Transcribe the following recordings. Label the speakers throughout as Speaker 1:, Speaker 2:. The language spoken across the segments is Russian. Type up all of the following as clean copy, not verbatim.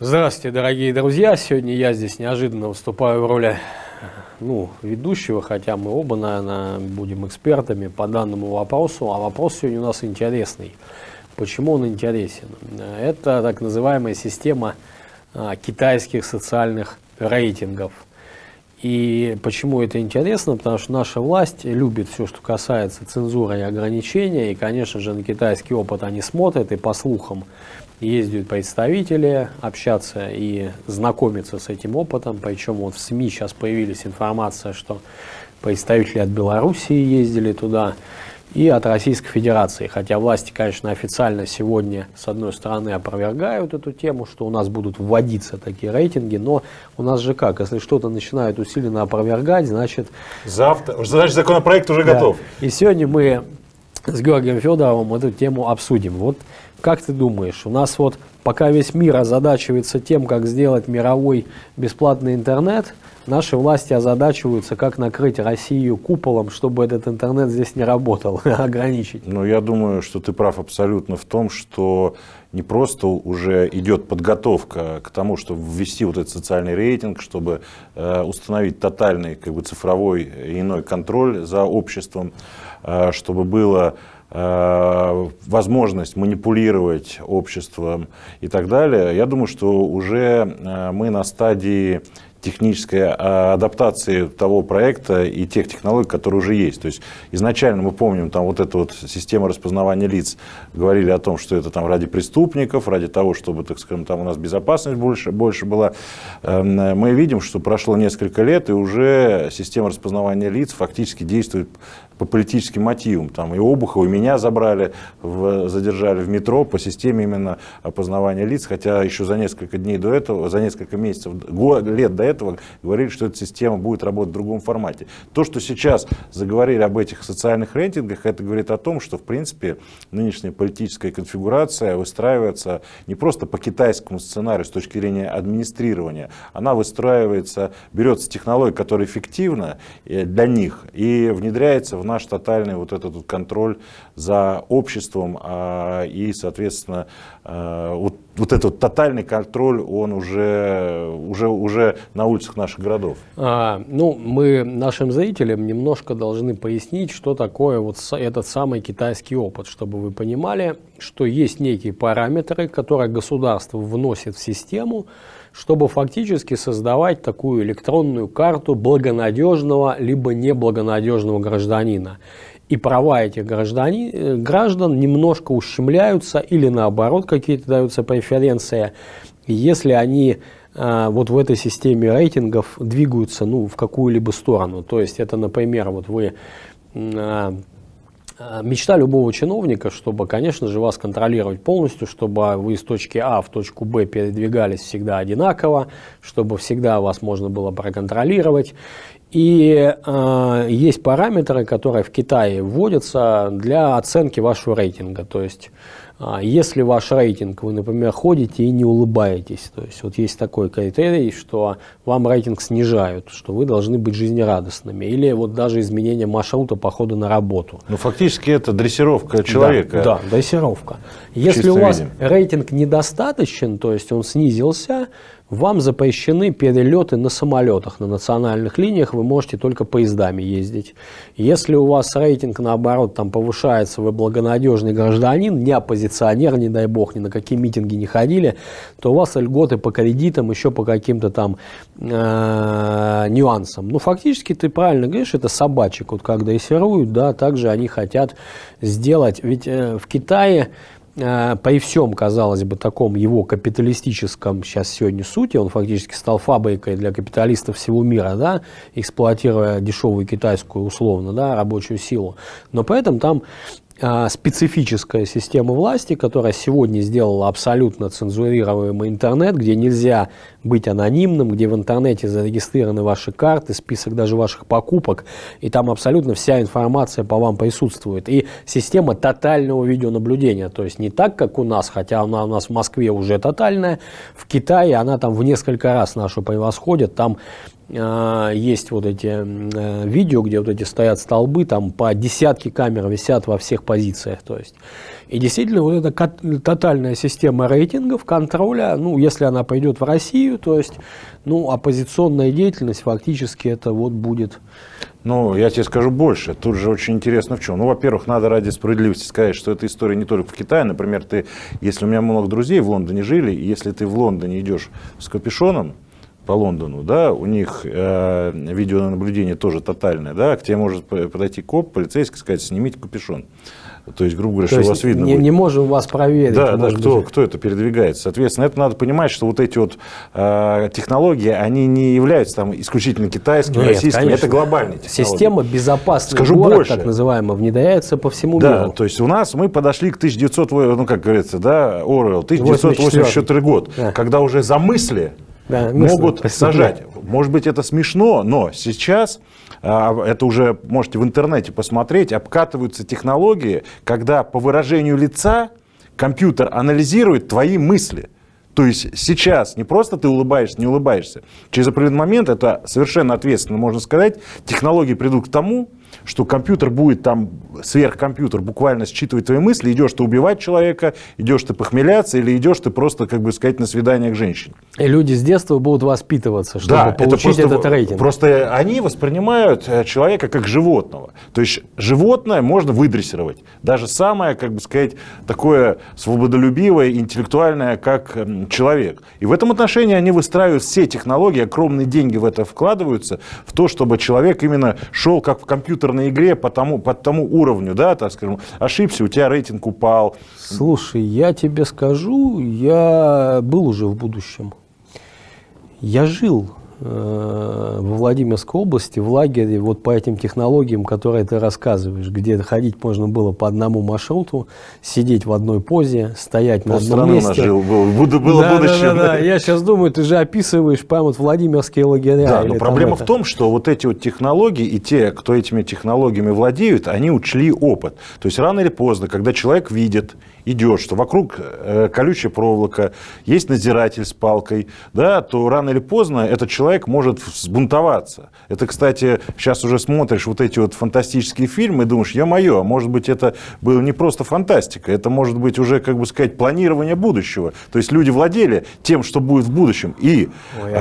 Speaker 1: Здравствуйте, дорогие друзья! Сегодня я здесь неожиданно выступаю в роли ведущего, хотя мы оба, наверное, будем экспертами по данному вопросу. А вопрос сегодня у нас интересный. Почему он интересен? Это так называемая система китайских социальных рейтингов. И почему это интересно? Потому что наша власть любит все, что касается цензуры и ограничения. И, конечно же, на китайский опыт они смотрят и, по слухам, ездят представители общаться и знакомиться с этим опытом. Причем вот в СМИ сейчас появилась информация, что представители от Белоруссии ездили туда и от Российской Федерации. Хотя власти, конечно, официально сегодня, с одной стороны, опровергают эту тему, что у нас будут вводиться такие рейтинги, но у нас же как, если что-то начинают усиленно опровергать, значит...
Speaker 2: Значит, законопроект уже готов.
Speaker 1: И сегодня мы с Георгием Федоровым эту тему обсудим. Вот как ты думаешь, у нас вот пока весь мир озадачивается тем, как сделать мировой бесплатный интернет, наши власти озадачиваются, как накрыть Россию куполом, чтобы этот интернет здесь не работал, ограничить.
Speaker 2: Ну, я думаю, что ты прав абсолютно в том, что не просто уже идет подготовка к тому, чтобы ввести вот этот социальный рейтинг, чтобы установить тотальный цифровой и иной контроль за обществом, чтобы было возможность манипулировать обществом и так далее. Я думаю, что уже мы на стадии технической адаптации того проекта и тех технологий, которые уже есть. То есть изначально мы помним, там вот эта вот система распознавания лиц, говорили о том, что это там ради преступников, ради того, чтобы, так скажем, там у нас безопасность больше была. Мы видим, что прошло несколько лет, и уже система распознавания лиц фактически действует по политическим мотивам. Там и Обухова, и меня задержали в метро по системе именно опознавания лиц, хотя еще за несколько дней до этого, за несколько месяцев, лет до этого говорили, что эта система будет работать в другом формате. То, что сейчас заговорили об этих социальных рейтингах, это говорит о том, что в принципе нынешняя политическая конфигурация выстраивается не просто по китайскому сценарию с точки зрения администрирования, она выстраивается, берется технология, которая эффективна для них, и внедряется в наш тотальный вот этот вот контроль за обществом, и, соответственно, вот этот тотальный контроль, он уже на улицах наших городов.
Speaker 1: Мы нашим зрителям немножко должны пояснить, что такое вот этот самый китайский опыт, чтобы вы понимали, что есть некие параметры, которые государство вносит в систему, чтобы фактически создавать такую электронную карту благонадежного либо неблагонадежного гражданина. И права этих граждан немножко ущемляются или наоборот какие-то даются преференции, если они вот в этой системе рейтингов двигаются в какую-либо сторону. То есть это, например, вот вы... Мечта любого чиновника, чтобы, конечно же, вас контролировать полностью, чтобы вы из точки А в точку Б передвигались всегда одинаково, чтобы всегда вас можно было проконтролировать. И есть параметры, которые в Китае вводятся для оценки вашего рейтинга. То есть, если ваш рейтинг, вы, например, ходите и не улыбаетесь, то есть вот есть такой критерий, что вам рейтинг снижают, что вы должны быть жизнерадостными, или вот даже изменение маршрута похода на работу.
Speaker 2: Ну, фактически это дрессировка человека.
Speaker 1: Да, дрессировка. Если у вас рейтинг недостаточен, то есть он снизился, вам запрещены перелеты на самолетах, на национальных линиях, вы можете только поездами ездить. Если у вас рейтинг, наоборот, там повышается, вы благонадежный гражданин, не оппозиционер, не дай бог, ни на какие митинги не ходили, то у вас льготы по кредитам, еще по каким-то там нюансам. Ну, фактически, ты правильно говоришь, это собачек, вот как дрессируют, да, также они хотят сделать, ведь в Китае при всем, казалось бы, таком его капиталистическом сейчас сегодня сути, он фактически стал фабрикой для капиталистов всего мира, да, эксплуатируя дешевую китайскую, условно, да, рабочую силу. Но при этом там специфическая система власти, которая сегодня сделала абсолютно цензурируемый интернет, где нельзя быть анонимным, где в интернете зарегистрированы ваши карты, список даже ваших покупок, и там абсолютно вся информация по вам присутствует. И система тотального видеонаблюдения, то есть не так, как у нас, хотя она у нас в Москве уже тотальная, в Китае она там в несколько раз нашу превосходит, там есть вот эти видео, где вот эти стоят столбы, там по десятки камер висят во всех позициях. То есть. И действительно, вот эта тотальная система рейтингов, контроля, ну, если она пойдет в Россию, то есть, ну, оппозиционная деятельность фактически это вот будет...
Speaker 2: Ну, я тебе скажу больше. Тут же очень интересно в чем. Ну, во-первых, надо ради справедливости сказать, что эта история не только в Китае. Например, если у меня много друзей в Лондоне жили, и если ты в Лондоне идешь с капюшоном по Лондону, да, у них видеонаблюдение тоже тотальное, да, к тебе может подойти коп, полицейский, сказать, снимите капюшон. То есть, грубо говоря, что у вас видно будет.
Speaker 1: Не можем вас проверить.
Speaker 2: Да, да, кто это передвигается. Соответственно, это надо понимать, что вот эти вот технологии, они не являются там исключительно китайскими, российскими, конечно. Это глобальные технологии.
Speaker 1: Система безопасный город, больше. Так называемая, внедряется по всему миру.
Speaker 2: Да, то есть у нас мы подошли к 1900, ну как говорится, да, Орвелл, 1984 год, да. Когда уже за мысли могут сажать. Может быть, это смешно, но сейчас... это уже можете в интернете посмотреть, обкатываются технологии, когда по выражению лица компьютер анализирует твои мысли. То есть сейчас не просто ты улыбаешься, не улыбаешься. Через определенный момент, это совершенно ответственно можно сказать, технологии придут к тому, что компьютер будет там, сверхкомпьютер буквально считывать твои мысли, идешь ты убивать человека, идешь ты похмеляться или идешь ты просто, как бы сказать, на свидание к женщине. И люди с детства будут воспитываться, чтобы получить этот рейтинг. Просто они воспринимают человека как животного. То есть животное можно выдрессировать. Даже самое, как бы сказать, такое свободолюбивое, интеллектуальное, как человек. И в этом отношении они выстраивают все технологии, огромные деньги в это вкладываются, в то, чтобы человек именно шел как в компьютерной игре по тому уровню, да, так скажем, ошибся, у тебя рейтинг упал.
Speaker 1: Слушай, я тебе скажу, я был уже в будущем. Я жил во Владимирской области в лагере вот по этим технологиям, которые ты рассказываешь, где ходить можно было по одному маршруту, сидеть в одной позе, стоять на одном месте. Жил, было будущее. Да. Я сейчас думаю, ты же описываешь прямо вот Владимирские лагеря.
Speaker 2: Да, но проблема в том, что вот эти вот технологии и те, кто этими технологиями владеют, они учли опыт. То есть рано или поздно, когда человек видит, идет, что вокруг колючая проволока, есть надзиратель с палкой, да, то рано или поздно этот человек может взбунтоваться. Это, кстати, сейчас уже смотришь вот эти вот фантастические фильмы и думаешь, ё-моё, может быть, это было не просто фантастика, это может быть уже, как бы сказать, планирование будущего. То есть люди владели тем, что будет в будущем. И,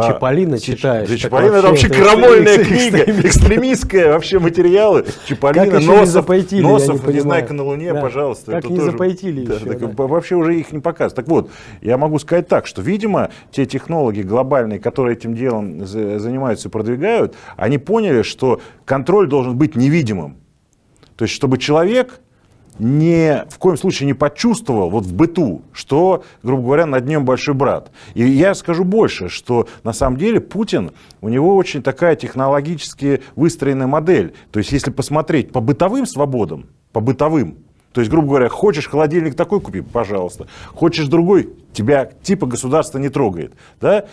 Speaker 1: Чиполлино читаешь.
Speaker 2: Чиполлино это вообще крамольная книга, экстремистская, вообще материалы. Чиполино, Носов, «Незнайка на Луне», пожалуйста.
Speaker 1: Как не запретили.
Speaker 2: Вообще уже их не показывают. Так вот, я могу сказать так, что, видимо, те технологии глобальные, которые этим делом занимаются и продвигают, они поняли, что контроль должен быть невидимым. То есть, чтобы человек в коем случае не почувствовал вот в быту, что, грубо говоря, над ним большой брат. И я скажу больше, что на самом деле Путин, у него очень такая технологически выстроенная модель. То есть, если посмотреть по бытовым свободам, по бытовым, то есть, грубо говоря, хочешь холодильник такой купи, пожалуйста. Хочешь другой, тебя типа государство не трогает. Да?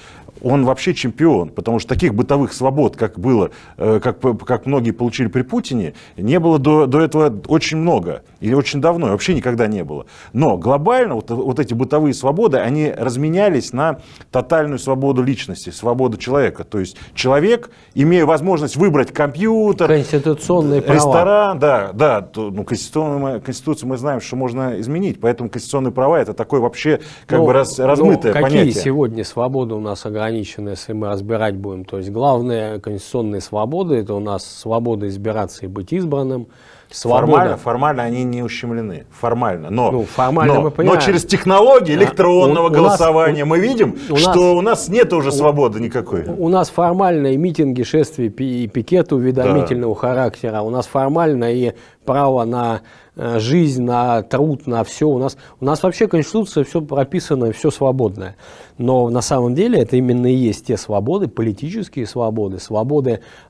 Speaker 2: Он вообще чемпион, потому что таких бытовых свобод, как было, как многие получили при Путине, не было до этого очень много. Или очень давно, вообще никогда не было. Но глобально вот эти бытовые свободы, они разменялись на тотальную свободу личности, свободу человека. То есть человек, имея возможность выбрать компьютер,
Speaker 1: конституционные
Speaker 2: ресторан, Конституцию мы знаем, что можно изменить, поэтому конституционные права это такое вообще размытое понятие.
Speaker 1: Какие сегодня свободы у нас ограничены, если мы разбирать будем? То есть главные конституционные свободы, это у нас свобода избираться и быть избранным.
Speaker 2: Формально они не ущемлены. Формально. Но через технологии электронного голосования мы видим, что у нас нет уже свободы никакой.
Speaker 1: У нас формально и митинги, шествия и пикеты уведомительного характера. У нас формально и право на жизнь, на труд, на все. У нас вообще Конституция, все прописано, все свободное. Но на самом деле это именно и есть те свободы, политические свободы,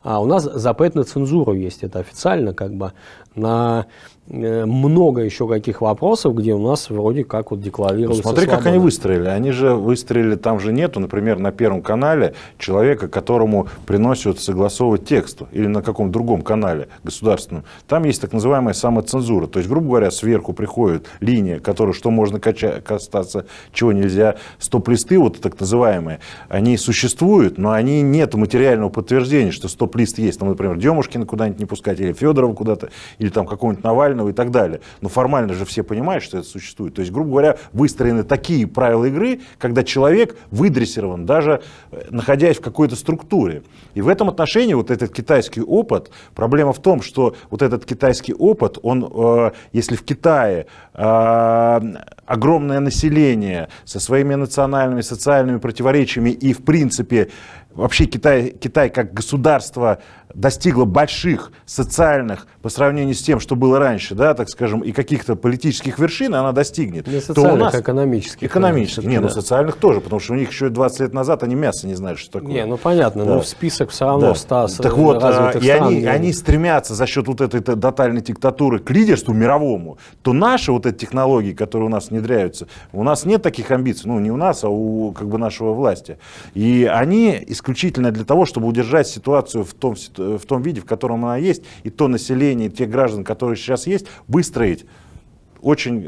Speaker 1: у нас запрет на цензуру есть, это официально как бы, на много еще каких вопросов, где у нас вроде как вот декларируется
Speaker 2: Смотри,
Speaker 1: свобода.
Speaker 2: Как они выстроили. Они же выстроили, там же нету, например, на Первом канале человека, которому приносят согласовывать текст, или на каком-то другом канале государственном. Там есть так называемый называемая самоцензура. То есть, грубо говоря, сверху приходит линия, которая, что можно касаться, чего нельзя. Стоп-листы, вот так называемые, они существуют, но они нет материального подтверждения, что стоп-лист есть. Там, например, Демушкина куда-нибудь не пускать, или Федорова куда-то, или там какого-нибудь Навального и так далее. Но формально же все понимают, что это существует. То есть, грубо говоря, выстроены такие правила игры, когда человек выдрессирован, даже находясь в какой-то структуре. И в этом отношении вот этот китайский опыт, проблема в том, что вот этот китайский опыт, он, если в Китае огромное население со своими национальными, социальными противоречиями и, в принципе, вообще Китай как государство достигло больших социальных, по сравнению с тем, что было раньше, да, так скажем, и каких-то политических вершин она достигнет.
Speaker 1: Не социальных,
Speaker 2: то у нас
Speaker 1: экономических.
Speaker 2: Экономических. Не,
Speaker 1: да.
Speaker 2: ну социальных тоже, потому что у них еще 20 лет назад они мясо не знали, что такое.
Speaker 1: Не, ну понятно,
Speaker 2: Да.
Speaker 1: но в список все равно
Speaker 2: Да.
Speaker 1: 100
Speaker 2: Так вот,
Speaker 1: развитых
Speaker 2: и
Speaker 1: стран.
Speaker 2: они стремятся за счет вот этой тотальной диктатуры к лидерству мировому, то наши вот эти технологии, которые у нас внедряются, у нас нет таких амбиций, ну не у нас, а у как бы нашего власти. И они исключительно для того, чтобы удержать ситуацию в том виде, в котором она есть, и то население, и те граждан, которые сейчас есть, выстроить очень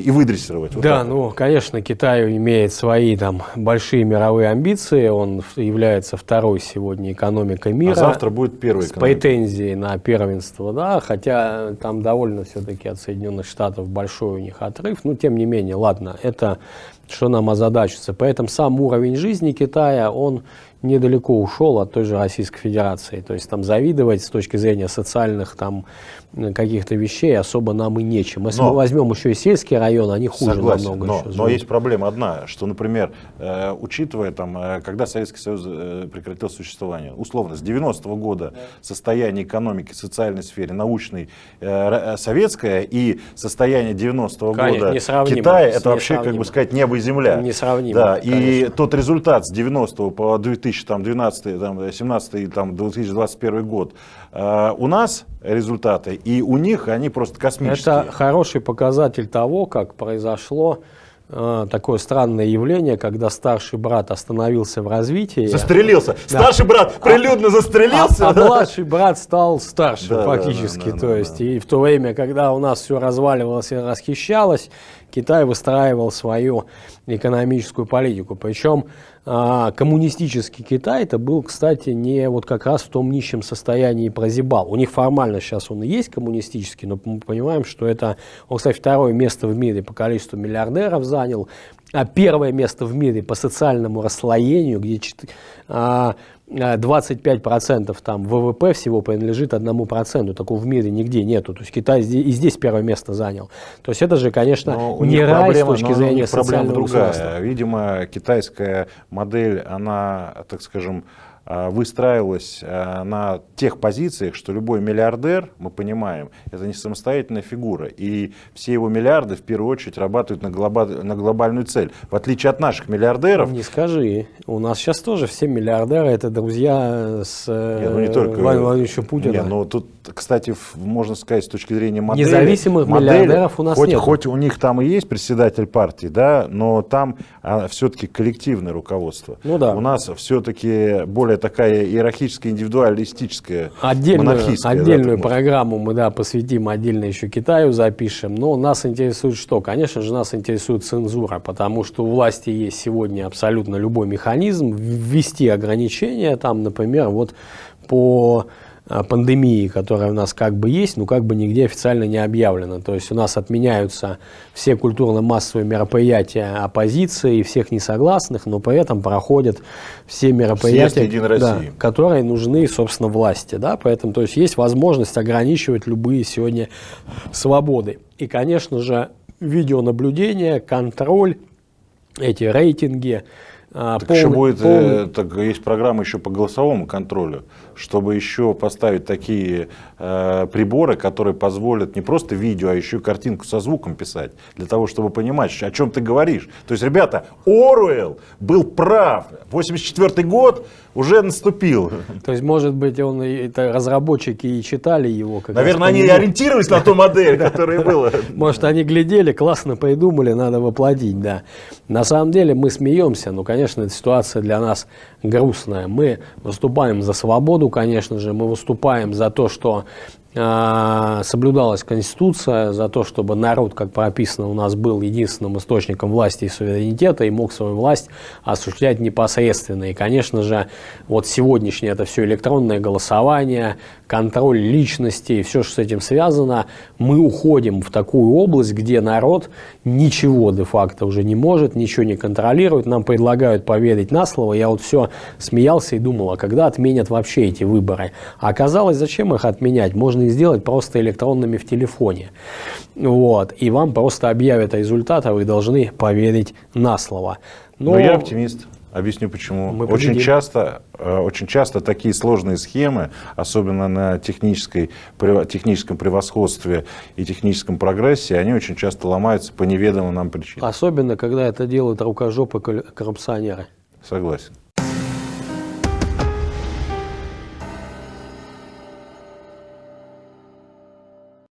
Speaker 2: и выдрессировать. Вот
Speaker 1: Да,
Speaker 2: так.
Speaker 1: ну, конечно, Китай имеет свои там большие мировые амбиции, он является второй сегодня экономикой мира.
Speaker 2: А завтра будет первый
Speaker 1: с претензией на первенство, да, хотя там довольно все-таки от Соединенных Штатов большой у них отрыв, но тем не менее, ладно, это что нам озадачится. Поэтому сам уровень жизни Китая, он недалеко ушел от той же Российской Федерации. То есть там завидовать с точки зрения социальных там каких-то вещей особо нам и нечем. Если мы возьмем еще и сельские районы, они хуже
Speaker 2: Согласен,
Speaker 1: намного
Speaker 2: но,
Speaker 1: еще живут.
Speaker 2: но есть проблема одна, что, например, учитывая, там, когда Советский Союз прекратил существование, условно, с 90-го года состояние экономики, социальной сфере, научной советское и состояние 90-го года Китая, это вообще, как бы сказать, небо и земля.
Speaker 1: Несравнимо.
Speaker 2: Да, и тот результат с 90 по 2012, 2017, 2021 год, у нас результаты, и у них они просто космические.
Speaker 1: Это хороший показатель того, как произошло такое странное явление, когда старший брат остановился в развитии.
Speaker 2: Застрелился. Да. Старший брат прилюдно застрелился.
Speaker 1: А младший брат стал старшим,
Speaker 2: да,
Speaker 1: фактически.
Speaker 2: Да,
Speaker 1: То есть, и в то время, когда у нас все разваливалось и расхищалось, Китай выстраивал свою экономическую политику. Причем коммунистический Китай это был, кстати, не вот как раз в том нищем состоянии прозябал. У них формально сейчас он и есть коммунистический, но мы понимаем, что это, он, кстати, второе место в мире по количеству миллиардеров занял, а первое место в мире по социальному расслоению, где 25% там ВВП всего принадлежит 1%. Такого в мире нигде нету. То есть Китай и здесь первое место занял. То есть это же, конечно, не рай с точки зрения социального государства.
Speaker 2: Видимо, китайская модель, она, так скажем, выстраивалась на тех позициях, что любой миллиардер, мы понимаем, это не самостоятельная фигура. И все его миллиарды в первую очередь работают на глобальную цель. В отличие от наших миллиардеров.
Speaker 1: Не скажи. У нас сейчас тоже все миллиардеры это друзья с
Speaker 2: Владимиром
Speaker 1: Владимировичем Путиным.
Speaker 2: Но тут, кстати, можно сказать, с точки зрения модели.
Speaker 1: Независимых миллиардеров у нас нет.
Speaker 2: Хоть у них там и есть председатель партии, да, но там все-таки коллективное руководство.
Speaker 1: Ну, да.
Speaker 2: У нас все-таки более такая иерархическая, индивидуалистическая, монархическая.
Speaker 1: Отдельную программу мы посвятим, отдельно еще Китаю запишем. Но нас интересует что? Конечно же, нас интересует цензура, потому что у власти есть сегодня абсолютно любой механизм ввести ограничения, там, например, вот по пандемии, которая у нас как бы есть, но как бы нигде официально не объявлена. То есть у нас отменяются все культурно-массовые мероприятия оппозиции и всех несогласных, но при этом проходят все мероприятия, которые нужны, собственно, власти. Да? Поэтому то есть есть возможность ограничивать любые сегодня свободы. И, конечно же, видеонаблюдение, контроль, эти рейтинги.
Speaker 2: Так еще будет, есть программа еще по голосовому контролю, чтобы еще поставить такие приборы, которые позволят не просто видео, а еще и картинку со звуком писать, для того, чтобы понимать, о чем ты говоришь. То есть, ребята, Оруэлл был прав, 1984 год уже наступил.
Speaker 1: То есть, может быть, это разработчики и читали его.
Speaker 2: Наверное, они ориентировались на ту модель, которая была.
Speaker 1: Может, они глядели, классно придумали, надо воплотить, да. На самом деле мы смеемся, но, конечно, эта ситуация для нас грустная. Мы выступаем за свободу, конечно же, мы выступаем за то, что соблюдалась Конституция, за то, чтобы народ, как прописано, у нас был единственным источником власти и суверенитета и мог свою власть осуществлять непосредственно. И, конечно же, вот сегодняшнее это все электронное голосование, контроль личности, все, что с этим связано, мы уходим в такую область, где народ ничего де-факто уже не может, ничего не контролирует, нам предлагают поверить на слово. Я вот все смеялся и думал, а когда отменят вообще эти выборы? А оказалось, зачем их отменять? Можно их сделать просто электронными в телефоне. Вот. И вам просто объявят результат, а вы должны поверить на слово.
Speaker 2: Но я оптимист. Объясню почему. Очень часто такие сложные схемы, особенно на техническом превосходстве и техническом прогрессе, они очень часто ломаются по неведомым нам причинам.
Speaker 1: Особенно, когда это делают рукожопы коррупционеры.
Speaker 2: Согласен.